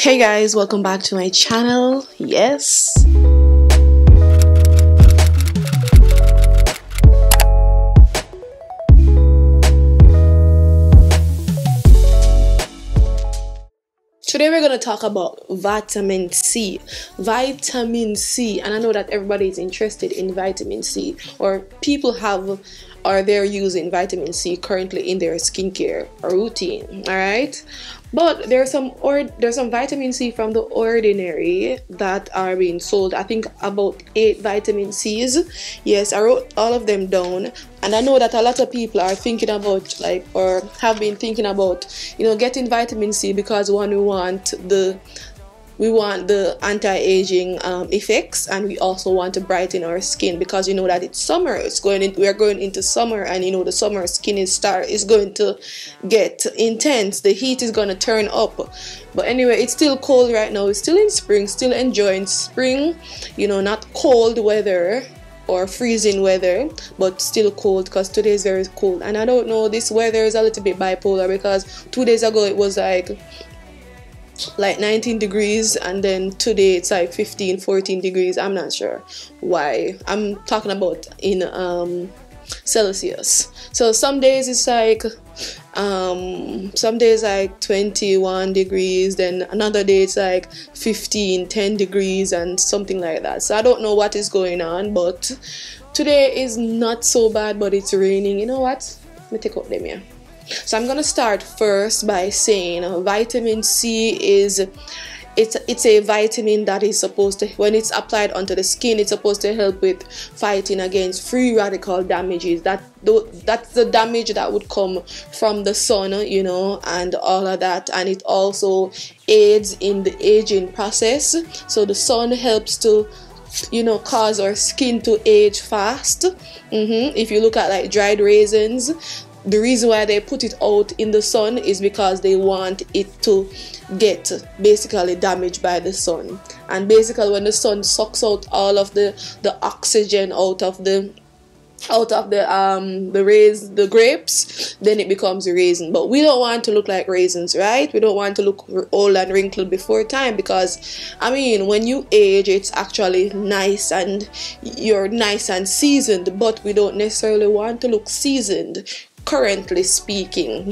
Hey guys, welcome back to my channel. Yes, today we're going to talk about vitamin C. Vitamin C, and I know that everybody is interested in vitamin C, or people have or they're using vitamin C currently in their skincare routine. All right, but there's some vitamin C from the ordinary that are being sold. I think about 8 vitamin C's. Yes, I wrote all of them down, and I know that a lot of people are thinking about, like, or have been thinking about, getting vitamin C because we want the anti-aging effects, and we also want to brighten our skin because that it's summer. We're going into summer, and the summer skin is going to get intense. The heat is going to turn up. But anyway, it's still cold right now. It's still in spring, still enjoying spring, not cold weather or freezing weather, but still cold because today is very cold. And I don't know, this weather is a little bit bipolar because 2 days ago it was like 19 degrees, and then today it's like 15-14 degrees. I'm not sure why. I'm talking about in Celsius. So some days it's like some days like 21 degrees, then another day it's like 10 degrees and something like that. So I don't know what is going on, but today is not so bad, but it's raining. You know what, let me take out them here. So I'm gonna start first by saying vitamin C is it's a vitamin that is supposed to, when it's applied onto the skin, it's supposed to help with fighting against free radical damages. That's the damage that would come from the sun, and all of that. And it also aids in the aging process. So the sun helps to cause our skin to age fast. If you look at like dried raisins, the reason why they put it out in the sun is because they want it to get basically damaged by the sun. And basically when the sun sucks out all of the oxygen out of the grapes, then it becomes a raisin. But we don't want to look like raisins, right? We don't want to look old and wrinkled before time, because when you age, it's actually nice and you're nice and seasoned, but we don't necessarily want to look seasoned. Currently speaking,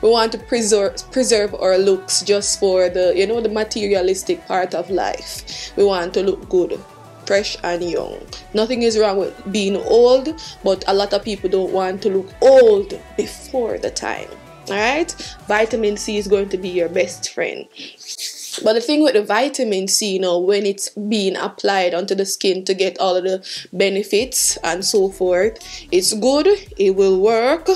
we want to preserve our looks just for the the materialistic part of life. We want to look good, fresh and young. Nothing is wrong with being old, but a lot of people don't want to look old before the time. All right, vitamin C is going to be your best friend. But the thing with the vitamin C, when it's being applied onto the skin to get all of the benefits and so forth, it's good, it will work,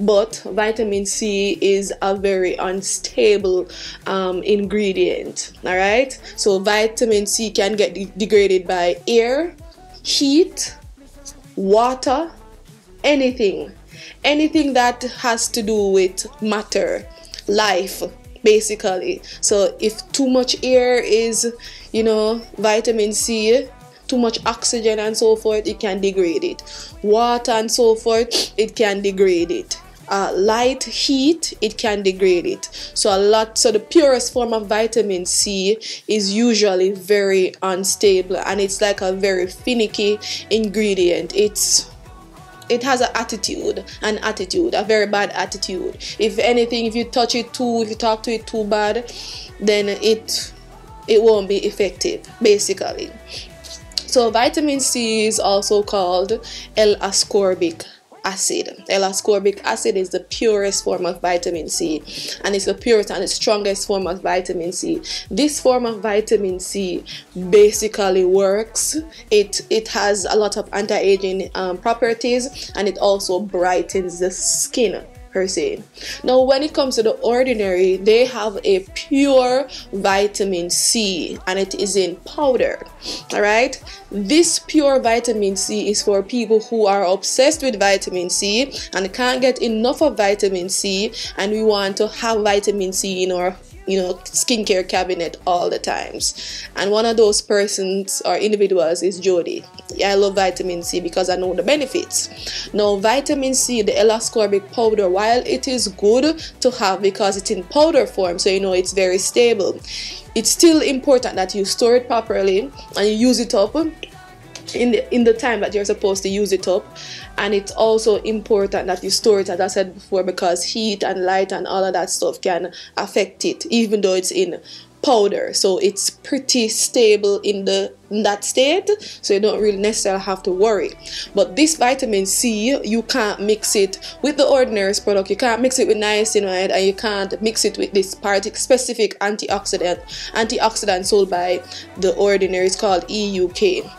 but vitamin C is a very unstable ingredient. All right, so vitamin C can get degraded by air, heat, water, anything that has to do with matter, life, basically. So if too much air is vitamin C, too much oxygen and so forth, it can degrade it. Water and so forth, it can degrade it. Light, heat, it can degrade it. So the purest form of vitamin C is usually very unstable, and it's like a very finicky ingredient. It has a very bad attitude. If anything, if you touch it if you talk to it too bad, then it won't be effective, basically. So vitamin C is also called L-ascorbic acid. L-ascorbic acid is the purest form of vitamin C, and it's the purest and the strongest form of vitamin C. This form of vitamin C basically works. It has a lot of anti-aging properties, and it also brightens the skin per se. Now when it comes to the ordinary, they have a pure vitamin C, and it is in powder. All right, this pure vitamin C is for people who are obsessed with vitamin C and can't get enough of vitamin C, and we want to have vitamin C in our skincare cabinet all the times. And one of those persons or individuals is Jody. I love vitamin C because I know the benefits. Now, vitamin C, the L-ASCORBIC powder, while it is good to have because it's in powder form, so it's very stable, it's still important that you store it properly and you use it up in the time that you're supposed to use it up. And it's also important that you store it, as I said before, because heat and light and all of that stuff can affect it, even though it's in powder. So it's pretty stable in that state, so you don't really necessarily have to worry. But this vitamin C, you can't mix it with the Ordinary product, you can't mix it with niacinamide, and you can't mix it with this specific antioxidant sold by the Ordinary. It's called EUK.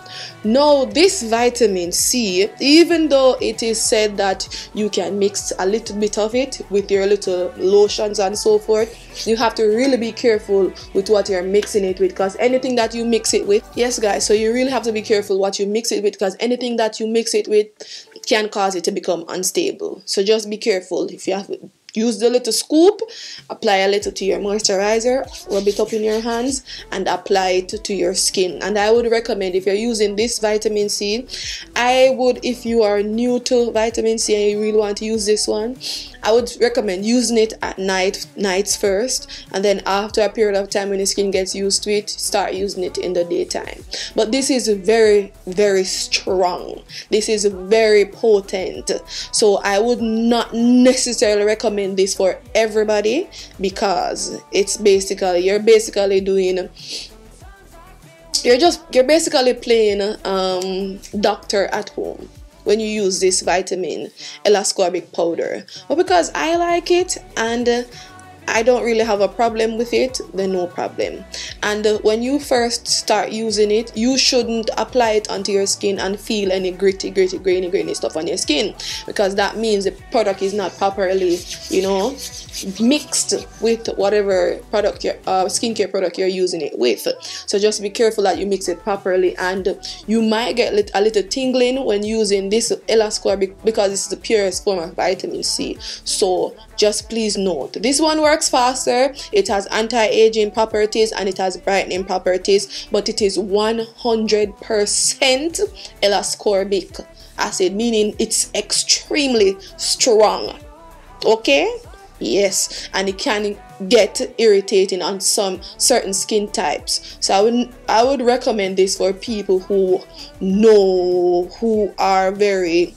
Now, this vitamin C, even though it is said that you can mix a little bit of it with your little lotions and so forth, you have to really be careful with what you're mixing it with, because anything that you mix it with, yes guys, so you really have to be careful what you mix it with, because anything that you mix it with can cause it to become unstable. So just be careful. If you have use the little scoop, apply a little to your moisturizer, rub it up in your hands, and apply it to your skin. And I would recommend, if you're using this vitamin C, if you are new to vitamin C and you really want to use this one, I would recommend using it at nights first, and then after a period of time when your skin gets used to it, start using it in the daytime. But this is very, very strong. This is very potent. So I would not necessarily recommend this for everybody, because it's you're basically playing doctor at home when you use this vitamin L-ASCORBIC powder. But because I like it and I don't really have a problem with it, then no problem. And when you first start using it, you shouldn't apply it onto your skin and feel any gritty, grainy stuff on your skin, because that means the product is not properly, mixed with whatever product, skincare product you're using it with. So just be careful that you mix it properly, and you might get a little tingling when using this L-ASCORBIC, because it's the purest form of vitamin C. So just please note, this one works faster, it has anti-aging properties and it has brightening properties, but it is 100% L-ASCORBIC acid, meaning it's extremely strong. Okay? Yes, and it can get irritating on some certain skin types. So I would recommend this for people who are very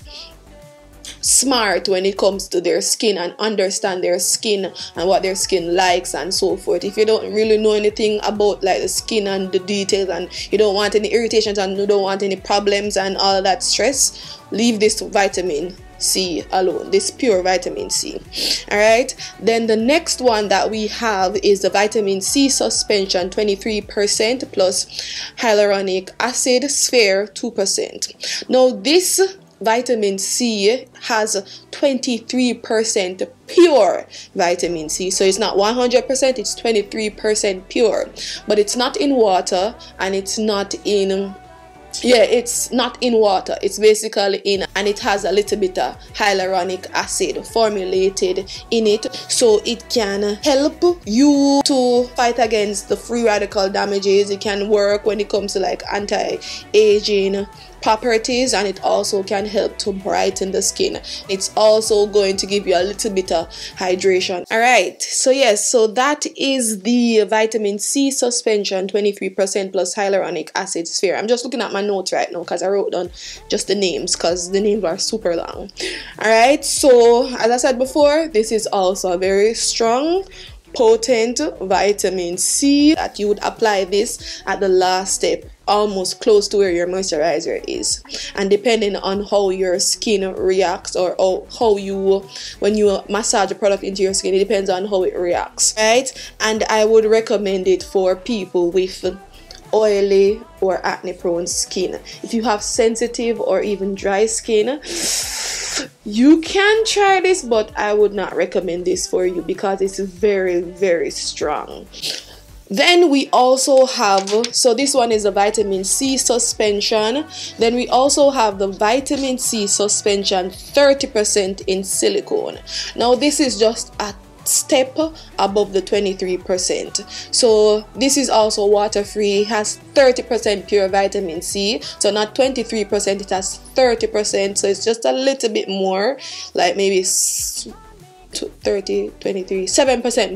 smart when it comes to their skin and understand their skin and what their skin likes and so forth. If you don't really know anything about like the skin and the details, and you don't want any irritations and you don't want any problems and all that stress, leave this vitamin C alone, this pure vitamin C. Alright, then the next one that we have is the vitamin C suspension, 23% plus hyaluronic acid sphere 2%. Now this vitamin C has 23% pure vitamin C, so it's not 100%, it's 23% pure, but it's not in water, and it's not in water, it's basically in, and it has a little bit of hyaluronic acid formulated in it, so it can help you to fight against the free radical damages. It can work when it comes to like anti-aging properties, and it also can help to brighten the skin. It's also going to give you a little bit of hydration. Alright, so yes, so that is the vitamin C suspension, 23% plus hyaluronic acid sphere. I'm just looking at my notes right now because I wrote down just the names, because the names are super long. Alright, so as I said before, this is also a very strong, potent vitamin C that you would apply this at the last step, almost close to where your moisturizer is, and depending on how your skin reacts, or how you, when you massage a product into your skin, it depends on how it reacts, right? And I would recommend it for people with oily or acne prone skin. If you have sensitive or even dry skin, you can try this, but I would not recommend this for you because it's very, very strong. Then we also have, so this one is a vitamin C suspension. Then we also have the vitamin C suspension 30% in silicone. Now this is just a step above the 23%. So this is also water free, has 30% pure vitamin C, so not 23%, it has 30%, so it's just a little bit more, like maybe 7%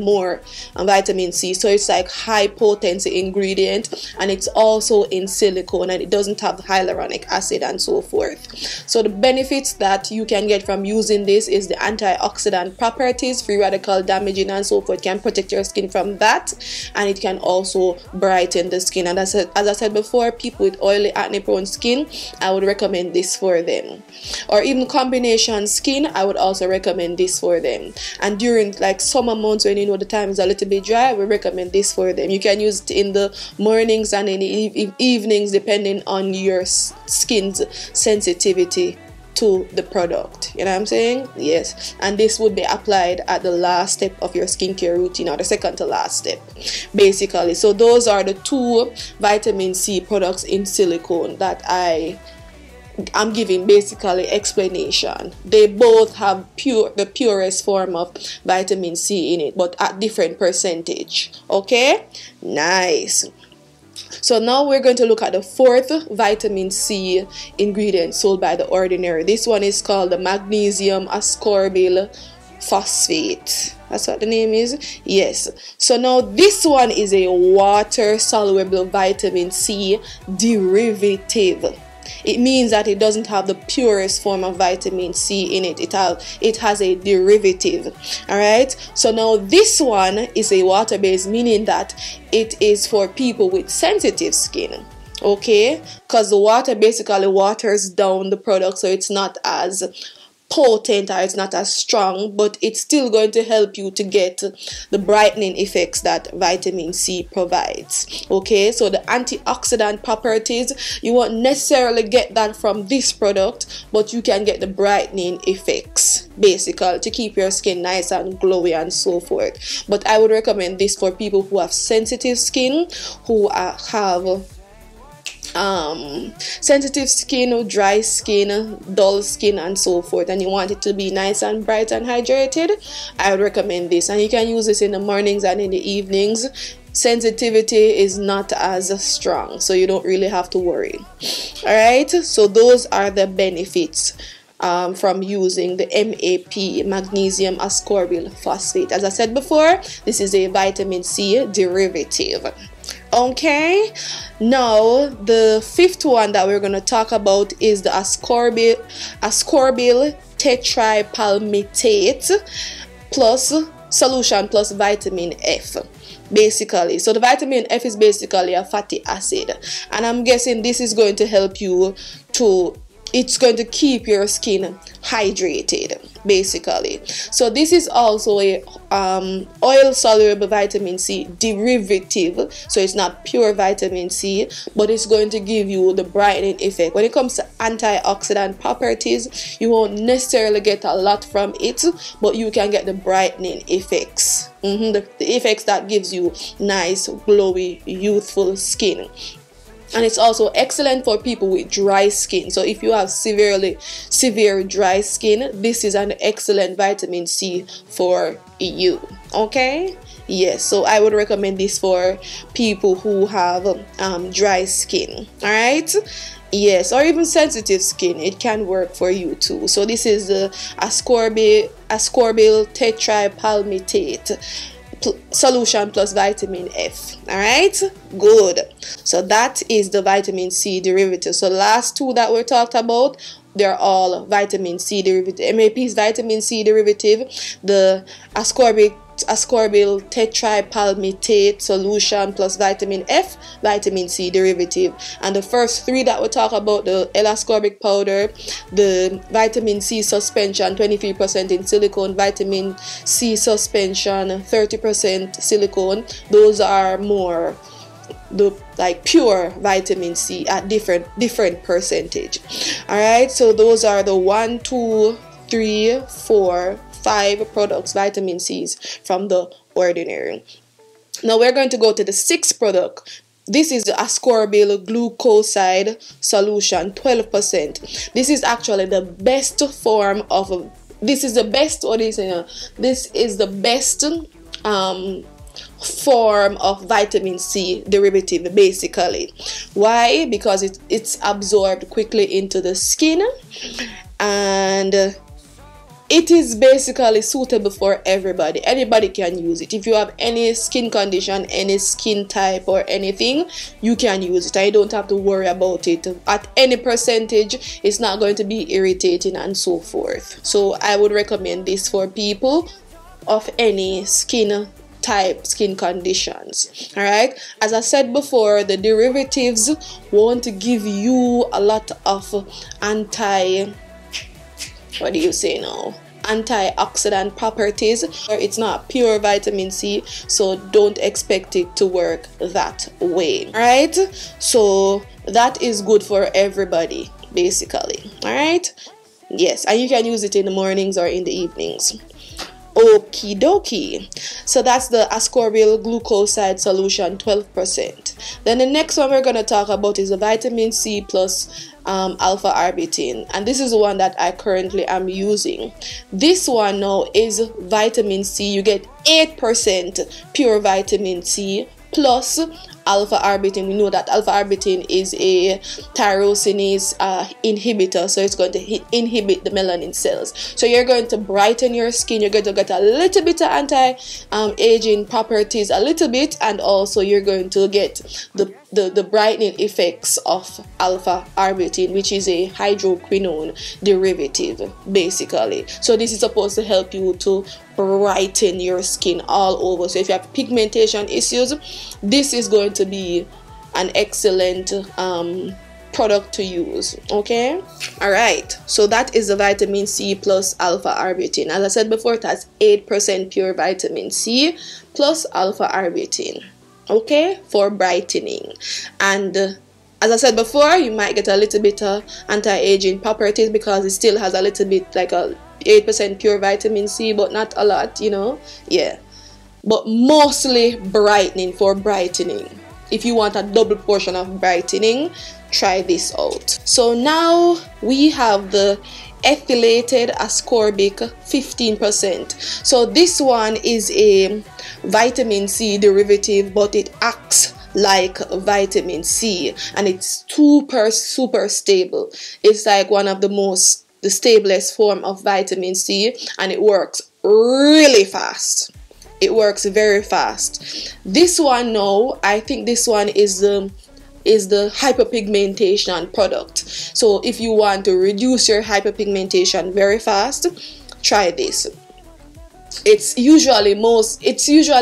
more vitamin C. So it's like high potency ingredient, and it's also in silicone, and it doesn't have hyaluronic acid and so forth. So the benefits that you can get from using this is the antioxidant properties, free radical damaging and so forth, can protect your skin from that, and it can also brighten the skin. And as I said before, people with oily, acne prone skin, I would recommend this for them. Or even combination skin, I would also recommend this for them. And during like summer months, when you know the time is a little bit dry, we recommend this for them. You can use it in the mornings and in the evenings, depending on your skin's sensitivity to the product. You know what I'm saying? Yes. And this would be applied at the last step of your skincare routine, or the second to last step, basically. So those are the two vitamin C products in silicone that I'm giving basically explanation. They both have the purest form of vitamin C in it, but at different percentage. Okay, nice. So now we're going to look at the fourth vitamin C ingredient sold by The Ordinary. This one is called the Magnesium Ascorbyl Phosphate. That's what the name is. Yes. So now this one is a water soluble vitamin C derivative. It means that it doesn't have the purest form of vitamin C in it. It has a derivative. Alright, so now this one is a water-based, meaning that it is for people with sensitive skin. Okay, because the water basically waters down the product, so it's not as potent, or it's not as strong, but it's still going to help you to get the brightening effects that vitamin C provides. Okay, so the antioxidant properties, you won't necessarily get that from this product, but you can get the brightening effects basically to keep your skin nice and glowy and so forth. But I would recommend this for people who have sensitive skin, who have sensitive skin, dry skin, dull skin and so forth, and you want it to be nice and bright and hydrated. I would recommend this, and you can use this in the mornings and in the evenings. Sensitivity is not as strong, so you don't really have to worry. Alright, so those are the benefits from using the MAP, Magnesium Ascorbyl Phosphate. As I said before, this is a vitamin C derivative. Okay, now the fifth one that we're going to talk about is the Ascorbyl tetrapalmitate plus solution plus vitamin F, basically. So the vitamin F is basically a fatty acid, and I'm guessing this is going to help you to, it's going to keep your skin hydrated, basically. So this is also a oil soluble vitamin C derivative, so it's not pure vitamin C, but it's going to give you the brightening effect. When it comes to antioxidant properties, you won't necessarily get a lot from it, but you can get the brightening effects, the effects that gives you nice, glowy, youthful skin. And it's also excellent for people with dry skin. So if you have severe dry skin, this is an excellent vitamin C for you. Okay, yes, so I would recommend this for people who have dry skin. All right, yes, or even sensitive skin, it can work for you too. So this is the Ascorbyl tetrapalmitate solution plus vitamin F. All right, good. So that is the vitamin C derivative. So the last two that we talked about, they're all vitamin C derivative. MAP is vitamin C derivative. The Ascorbyl tetrapalmitate solution plus vitamin F, vitamin C derivative. And the first three that we talk about, the L-ASCORBIC powder, the vitamin C suspension 23% in silicone, vitamin C suspension 30% silicone, those are more the like pure vitamin C at different percentage. All right, so those are the 1, 2, 3, 4, 5 products, vitamin C's from The Ordinary. Now we're going to go to the sixth product. This is the Ascorbyl Glucoside solution, 12%. This is actually the best form of this is the best, what is it, this is the best form of vitamin C derivative, basically. Why? Because it's absorbed quickly into the skin, and it is basically suitable for everybody. Anybody can use it. If you have any skin condition, any skin type or anything, you can use it. I don't have to worry about it. At any percentage, it's not going to be irritating and so forth. So I would recommend this for people of any skin type, skin conditions. All right, as I said before, the derivatives won't give you a lot of antioxidant properties, or it's not pure vitamin C, so don't expect it to work that way. All right, so that is good for everybody, basically. All right, yes, and you can use it in the mornings or in the evenings. Okie dokie. So that's the Ascorbyl glucoside solution, 12%. Then the next one we're going to talk about is the vitamin C plus alpha arbutin, and this is the one that I currently am using. This one now is vitamin C. You get 8% pure vitamin C plus alpha arbutin. We know that alpha arbutin is a tyrosinase inhibitor, so it's going to inhibit the melanin cells. So you're going to brighten your skin. You're going to get a little bit of anti-aging properties, a little bit, and also you're going to get the brightening effects of alpha arbutin, which is a hydroquinone derivative, basically. So this is supposed to help you to brighten your skin all over. So if you have pigmentation issues, this is going to be an excellent product to use. Okay, all right, so that is the vitamin C plus alpha arbutin. As I said before, it has 8% pure vitamin C plus alpha arbutin, okay, for brightening. And as I said before, you might get a little bit of anti-aging properties because it still has a little bit like a 8% pure vitamin C, but not a lot, you know. Yeah, but mostly brightening, for brightening. If you want a double portion of brightening, try this out. So now we have the ethylated ascorbic 15%. So this one is a vitamin C derivative, but it acts like vitamin C, and it's super stable. It's like one of the stablest form of vitamin C, and it works really fast. It works very fast. This one now, I think this one is the hyperpigmentation product. So if you want to reduce your hyperpigmentation very fast, try this. It's usually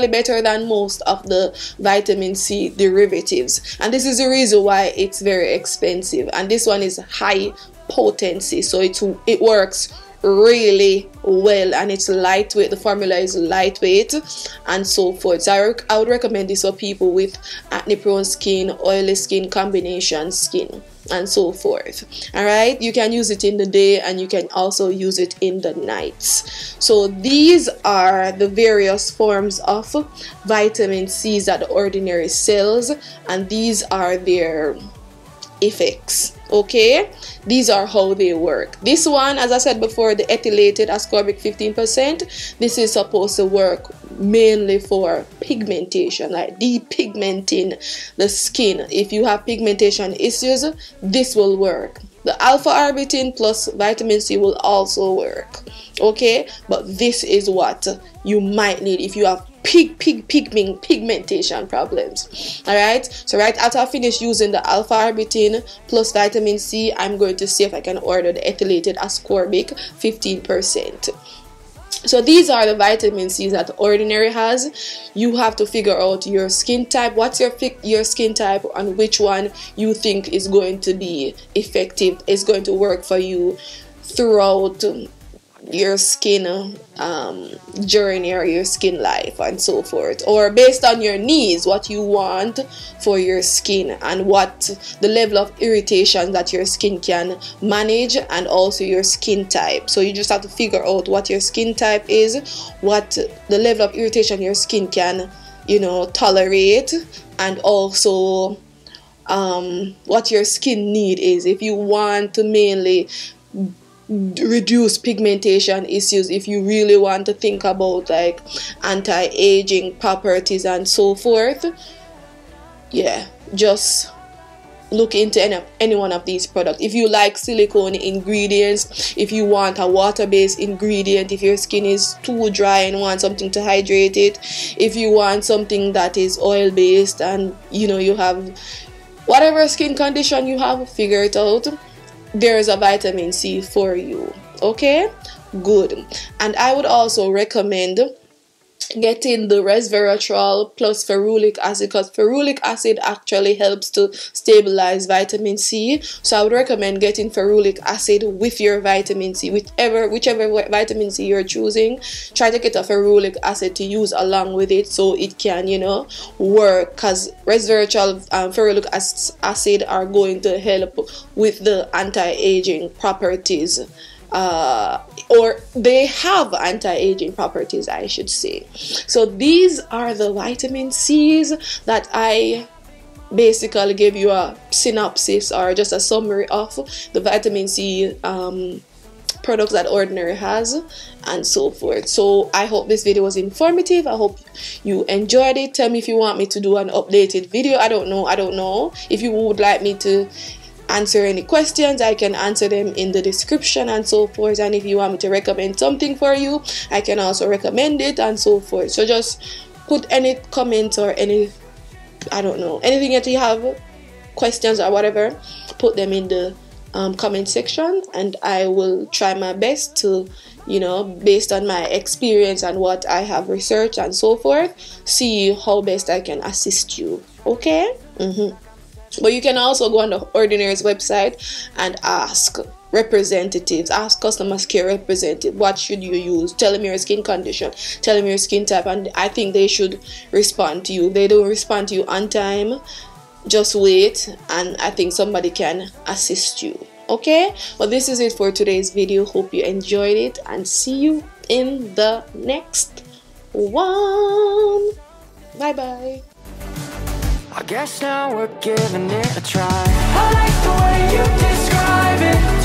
better than most of the vitamin C derivatives, and this is the reason why it's very expensive. And this one is high potency, so it works really well, and it's lightweight. The formula is lightweight and so forth. So I would recommend this for people with acne prone skin, oily skin, combination skin, and so forth. All right, you can use it in the day and you can also use it in the nights. So these are the various forms of vitamin C's that the Ordinary sells, and these are their effects. Okay, these are how they work. This one, as I said before, the ethylated ascorbic 15%, this is supposed to work mainly for pigmentation, like depigmenting the skin. If you have pigmentation issues, this will work. The alpha arbutin plus vitamin C will also work. Okay, but this is what you might need if you have pigmentation problems. All right, so right after I finish using the alpha arbutin plus vitamin C, I'm going to see if I can order the ethylated ascorbic 15%. So these are the vitamin C's that the Ordinary has. You have to figure out your skin type, what's your skin type, and which one you think is going to be effective, is going to work for you throughout your skin journey or your skin life and so forth, or based on your needs, what you want for your skin and what the level of irritation that your skin can manage, and also your skin type. So you just have to figure out what your skin type is, what the level of irritation your skin can, you know, tolerate, and also what your skin need is. If you want to mainly reduce pigmentation issues, if you really want to think about like anti-aging properties and so forth, yeah, just look into any one of these products. If you like silicone ingredients, if you want a water-based ingredient, if your skin is too dry and want something to hydrate it, if you want something that is oil-based and you know you have whatever skin condition you have, figure it out. There's a vitamin C for you. Okay, good. And I would also recommend getting the resveratrol plus ferulic acid, because ferulic acid actually helps to stabilize vitamin C. So I would recommend getting ferulic acid with your vitamin C, whichever vitamin C you're choosing. Try to get a ferulic acid to use along with it so it can, you know, work, because resveratrol and ferulic acid are going to help with the anti-aging properties, or they have anti-aging properties, I should say. So these are the vitamin C's that I basically gave you a synopsis or just a summary of the vitamin C products that Ordinary has and so forth. So I hope this video was informative. I hope you enjoyed it. Tell me if you want me to do an updated video. I don't know. If you would like me to answer any questions, I can answer them in the description and so forth. And if you want me to recommend something for you, I can also recommend it and so forth. So just put any comments or any, I don't know, anything that you have, questions or whatever, put them in the comment section, and I will try my best to, you know, based on my experience and what I have researched and so forth, see how best I can assist you. Okay? But you can also go on the Ordinary's website and ask representatives, ask customer care representative, what should you use? Tell them your skin condition, tell them your skin type, and I think they should respond to you. If they don't respond to you on time, just wait, and I think somebody can assist you. Okay? Well, this is it for today's video. Hope you enjoyed it, and see you in the next one. Bye bye. I guess now we're giving it a try. I like the way you describe it.